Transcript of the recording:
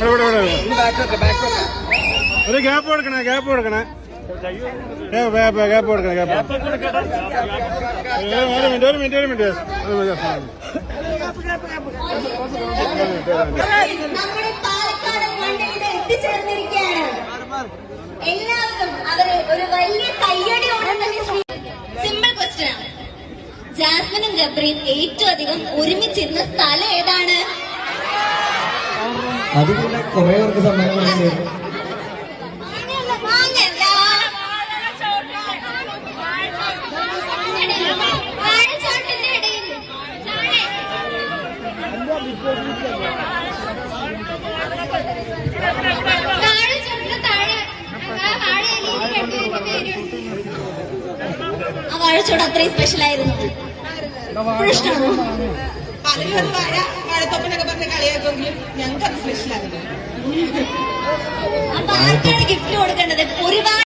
ഒരു ഗ്യാപ്പ് കൊടുക്കണേ, ഗ്യാപ്പ് കൊടുക്കണേ, ഗ്യാപ്പ് കൊടുക്കണേ, ഗ്യാപ്പ്. ഒരു മിനിറ്റ്. എല്ലാവർക്കും അവര് ഒരു വലിയ കയ്യടിയോടെ തന്നെ. സിമ്പിൾ ക്വസ്റ്റ്യൻ ആണ്. ജാസ്മിനും ജബ്രിയും ഏറ്റവും അധികം ഒരുമിച്ചിരുന്ന സ്ഥലം ഏതാണ്? അതുപോലെ കുറെ പേർക്ക് സമ്മാനങ്ങളുണ്ട്. ആ വാഴച്ചോട് അത്രയും സ്പെഷ്യൽ ആയിരുന്നു. ഇഷ്ടമാണോ? വാഴത്തൊപ്പനൊക്കെ പറഞ്ഞ കളിയാക്കെങ്കിലും ഞങ്ങൾക്ക് അത് സ്പെഷ്യൽ ആയിരുന്നു. അപ്പൊ ആർക്കാണ് ഗിഫ്റ്റ് കൊടുക്കേണ്ടത്? ഒരുപാട്